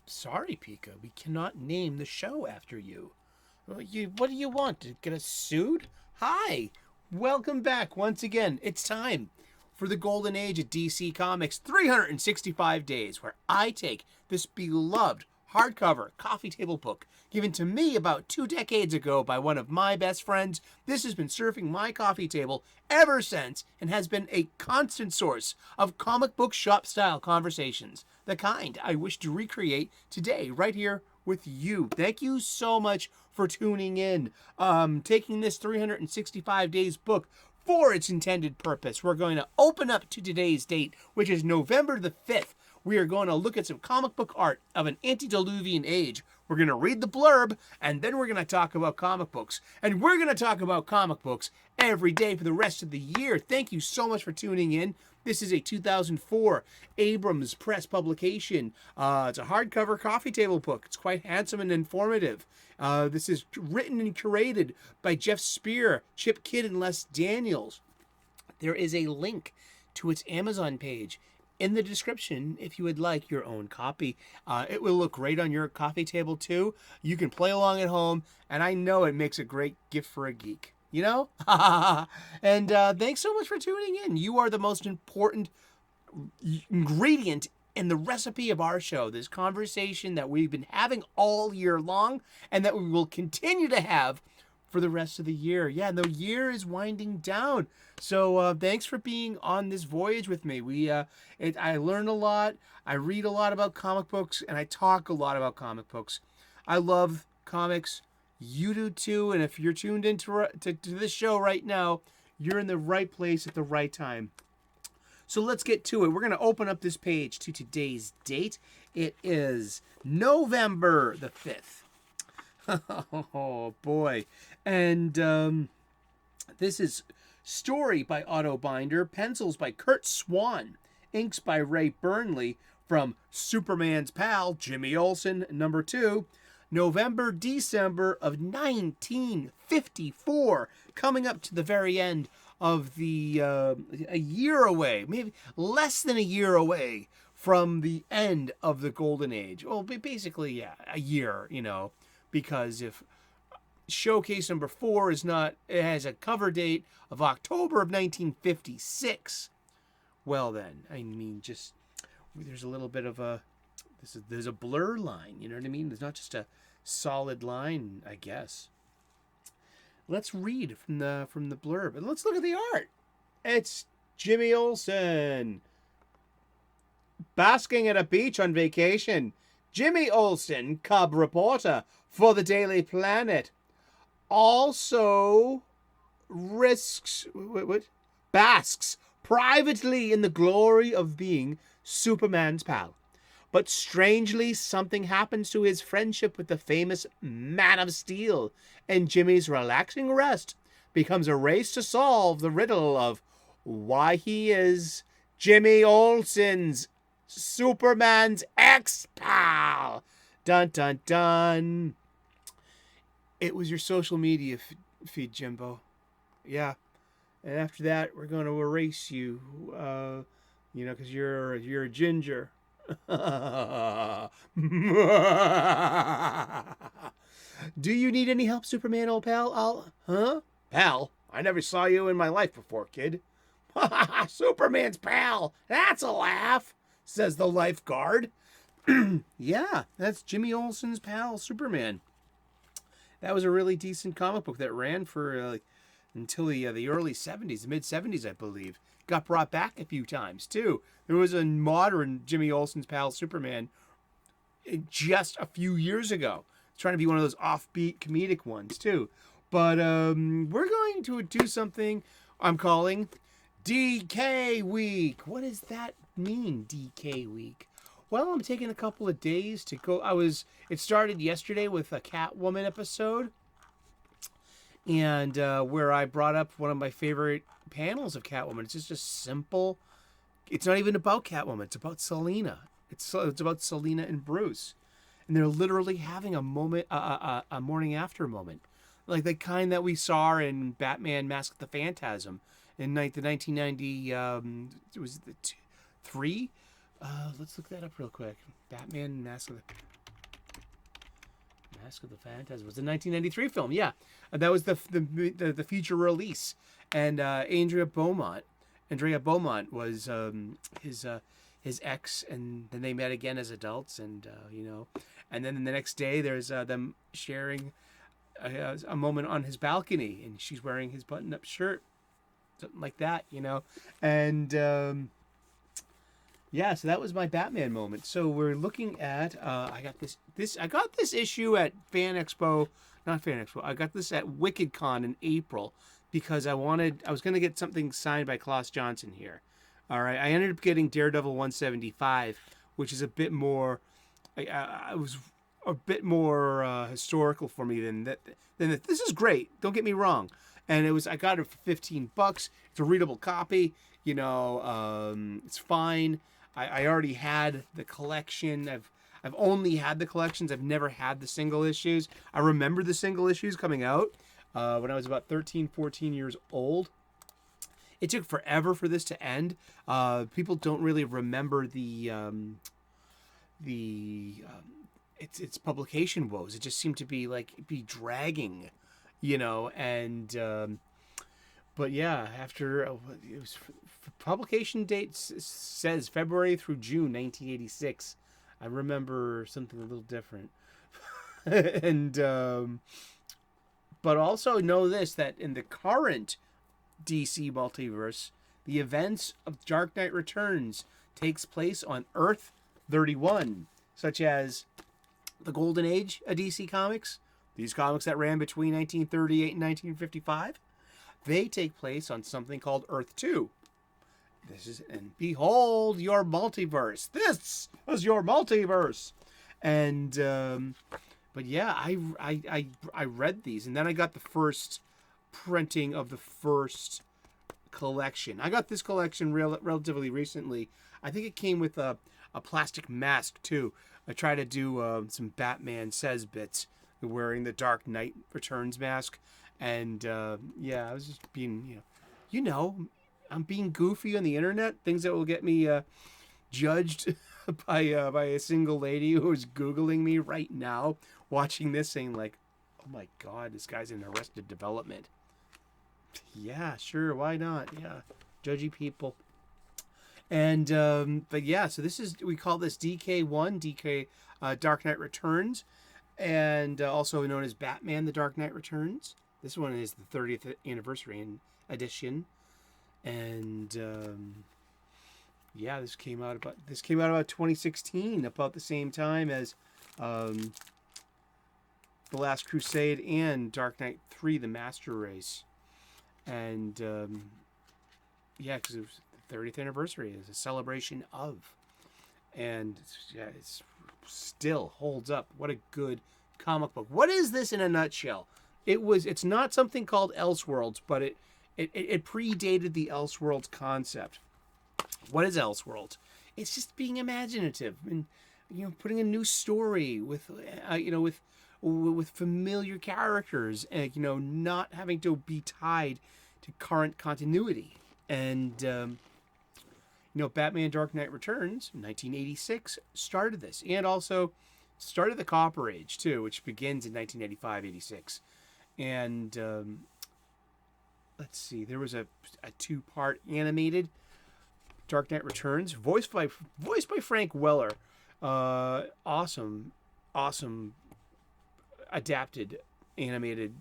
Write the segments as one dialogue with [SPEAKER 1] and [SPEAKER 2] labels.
[SPEAKER 1] Sorry, Pika, we cannot name the show after you. What do you want? To get us sued? Hi, welcome back once again. It's time for the golden age of DC Comics 365 days, where I take this beloved hardcover coffee table book given to me about 2 decades ago by one of my best friends. This has been surfing my coffee table ever since and has been a constant source of comic book shop style conversations, the kind I wish to recreate today right here with you. Thank you so much for tuning in, taking this 365 days book for its intended purpose. We're going to open up to today's date, which is November the 5th. We are going to look at some comic book art of an antediluvian age. We're going to read the blurb, and then we're going to talk about comic books. And we're going to talk about comic books every day for the rest of the year. Thank you so much for tuning in. This is a 2004 Abrams press publication. It's a hardcover coffee table book. It's quite handsome and informative. This is written and curated by Geoff Spear, Chip Kidd, and Les Daniels. There is a link to its Amazon page in the description if you would like your own copy. It will look great on your coffee table too. You can play along at home, and I know it makes a great gift for a geek. You know? And thanks so much for tuning in. You are the most important ingredient in the recipe of our show, this conversation that we've been having all year long and that we will continue to have for the rest of the year. Yeah, the year is winding down. So thanks for being on this voyage with me. I learn a lot. I read a lot about comic books, and I talk a lot about comic books. I love comics. You do too. And if you're tuned into to this show right now, you're in the right place at the right time. So let's get to it. We're going to open up this page to today's date. It is November the 5th. Oh, boy. And this is story by Otto Binder, pencils by Kurt Swan, inks by Ray Burnley, from Superman's pal, Jimmy Olsen, number 2, November-December of 1954, coming up to the very end of the a year away, maybe less than a year away from the end of the Golden Age. Well, basically, yeah, a year, because if showcase number 4 is not, it has a cover date of October of 1956. Well, then, I mean, just there's a little bit of there's a blur line. You know what I mean? There's not just a solid line, I guess. Let's read from the blurb, and let's look at the art. It's Jimmy Olsen. Basking at a beach on vacation, Jimmy Olsen, cub reporter for the Daily Planet, also basks privately in the glory of being Superman's pal. But strangely, something happens to his friendship with the famous Man of Steel, and Jimmy's relaxing rest becomes a race to solve the riddle of why he is Jimmy Olsen's Superman's ex-pal. Dun, dun, dun. It was your social media feed, Jimbo. Yeah. And after that, we're going to erase you, because you're a ginger. Do you need any help, Superman, old pal? Pal? I never saw you in my life before, kid. Superman's pal. That's a laugh, says the lifeguard. Yeah, that's Jimmy Olsen's pal, Superman. That was a really decent comic book that ran for until the early 70s, the mid-70s, I believe. Got brought back a few times, too. There was a modern Jimmy Olsen's pal, Superman, just a few years ago. It's trying to be one of those offbeat comedic ones, too. But we're going to do something I'm calling DK Week. What does that mean, DK Week? Well, I'm taking a couple of days to go. It started yesterday with a Catwoman episode, and where I brought up one of my favorite panels of Catwoman. It's just a simple. It's not even about Catwoman. It's about Selina. It's about Selina and Bruce, and they're literally having a moment, a morning after moment, like the kind that we saw in Batman: Mask of the Phantasm in the 1990. Was it the 3? Let's look that up real quick. Batman: Mask of the Mask of the Phantasm was a 1993 film. Yeah, that was the feature release, and Andrea Beaumont was his ex, and then they met again as adults, and and then the next day there's them sharing a moment on his balcony, and she's wearing his button-up shirt, something like that, and. Yeah, so that was my Batman moment. So we're looking at I got this issue at not Fan Expo. I got this at WickedCon in April because I was going to get something signed by Klaus Johnson here. All right, I ended up getting Daredevil 175, which is a bit more it was a bit more historical for me than that. This is great. Don't get me wrong. And I got it for $15. It's a readable copy. It's fine. I already had the collection. I've only had the collections. I've never had the single issues. I remember the single issues coming out when I was about 13, 14 years old. It took forever for this to end. People don't really remember its publication woes. It just seemed to be dragging, and but yeah, after it was publication date says February through June 1986. I remember something a little different, and but also know this, that in the current DC multiverse, the events of Dark Knight Returns takes place on Earth 31, such as the Golden Age of DC Comics. These comics that ran between 1938 and 1955. They take place on something called Earth 2. And behold your multiverse. This is your multiverse. And but yeah, I read these, and then I got the first printing of the first collection. I got this collection relatively recently. I think it came with a plastic mask too. I tried to do some Batman Says bits wearing the Dark Knight Returns mask. And yeah, I was just being, I'm being goofy on the internet. Things that will get me judged by a single lady who is Googling me right now, watching this, saying like, "Oh my God, this guy's in Arrested Development." Yeah, sure, why not? Yeah, judgy people. And but yeah, so we call this DK1, Dark Knight Returns, and also known as Batman: The Dark Knight Returns. This one is the 30th anniversary edition, and yeah, this came out about 2016, about the same time as The Last Crusade and Dark Knight 3: The Master Race, and yeah, because it was the 30th anniversary. It was a celebration of, and yeah, it still holds up. What a good comic book! What is this in a nutshell? It's not something called Elseworlds, but it predated the Elseworlds concept. What is Elseworlds? It's just being imaginative and putting a new story with with familiar characters and not having to be tied to current continuity. And Batman: Dark Knight Returns, 1986, started this, and also started the Copper Age too, which begins in 1985-86. And let's see, there was a 2-part animated Dark Knight Returns, voiced by Frank Weller. Awesome adapted animated,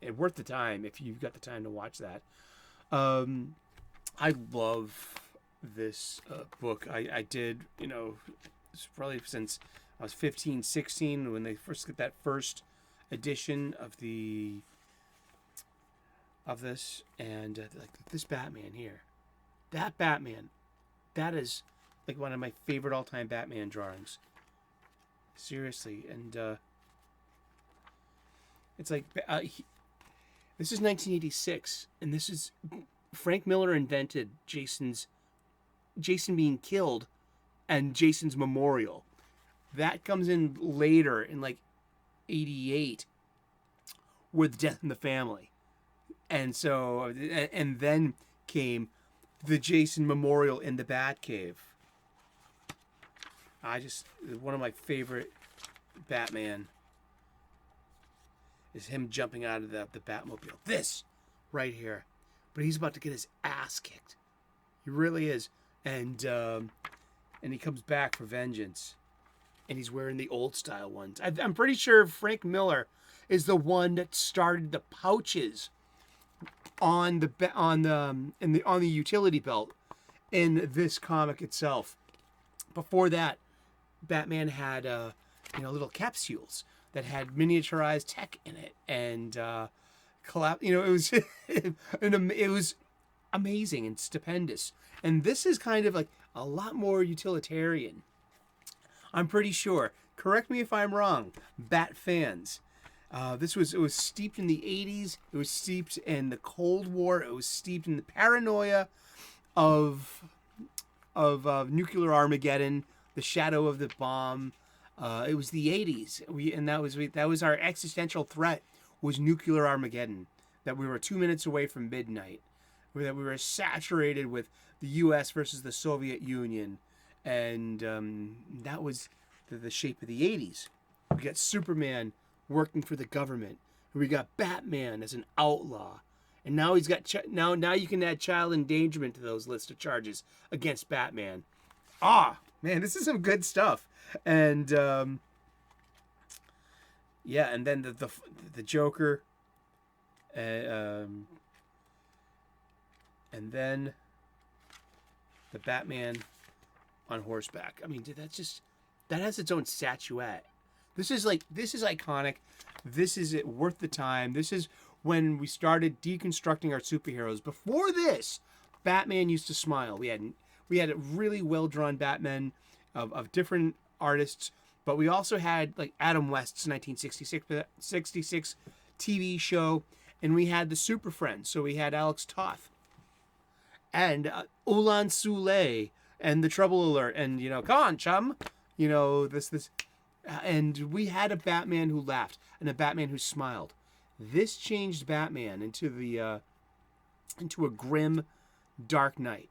[SPEAKER 1] and worth the time if you've got the time to watch that. I love this book. I did, it's probably since I was 15, 16 when they first get that first edition of this, and this Batman here, that is like one of my favorite all-time Batman drawings, seriously. And it's like this is 1986, and this is Frank Miller invented Jason being killed and Jason's memorial. That comes in later in 88 with Death in the Family. And so, and then came the Jason memorial in the Batcave. One of my favorite Batman is him jumping out of the Batmobile. This right here. But he's about to get his ass kicked. He really is. And he comes back for vengeance. And he's wearing the old style ones. I'm pretty sure Frank Miller is the one that started the pouches on the utility belt in this comic itself. Before that, Batman had little capsules that had miniaturized tech in it, and it was amazing and stupendous. And this is kind of like a lot more utilitarian. I'm pretty sure. Correct me if I'm wrong, Bat fans. It was steeped in the 80s. It was steeped in the Cold War. It was steeped in the paranoia of nuclear Armageddon, the shadow of the bomb. It was the 80s. That was our existential threat, was nuclear Armageddon. That we were 2 minutes away from midnight. That we were saturated with the U.S. versus the Soviet Union. And that was the shape of the 80s. We got Superman working for the government. We got Batman as an outlaw. And now he's got now you can add child endangerment to those list of charges against Batman. Man, this is some good stuff. And and then the Joker, and then the Batman on horseback. I mean, dude, that has its own statuette. This is iconic. This is worth the time. This is when we started deconstructing our superheroes. Before this, Batman used to smile. We had a really well drawn Batman of different artists, but we also had like Adam West's 1966 TV show, and we had the Super Friends. So we had Alex Toth and Ulan Sule and the Trouble Alert, and come on, chum, this, and we had a Batman who laughed and a Batman who smiled. This changed Batman into a grim, dark knight.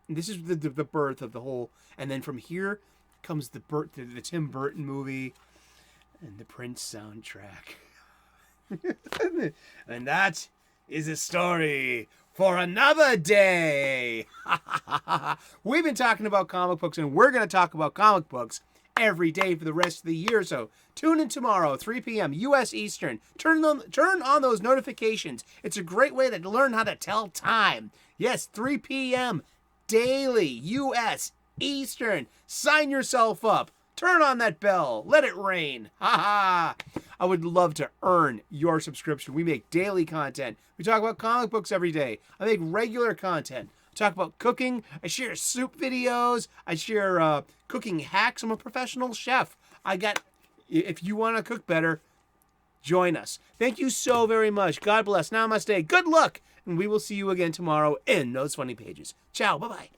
[SPEAKER 1] And this is the birth of the whole. And then from here comes the Tim Burton movie and the Prince soundtrack. And that is a story for another day. We've been talking about comic books, and we're going to talk about comic books every day for the rest of the year. So tune in tomorrow, 3 p.m. U.S. Eastern. Turn on those notifications. It's a great way to learn how to tell time. Yes, 3 p.m. daily, U.S. Eastern. Sign yourself up. Turn on that bell. Let it rain. I would love to earn your subscription. We make daily content. We talk about comic books every day. I make regular content. I talk about cooking. I share soup videos. I share cooking hacks. I'm a professional chef. If you want to cook better, join us. Thank you so very much. God bless. Namaste. Good luck. And we will see you again tomorrow in those funny pages. Ciao. Bye-bye.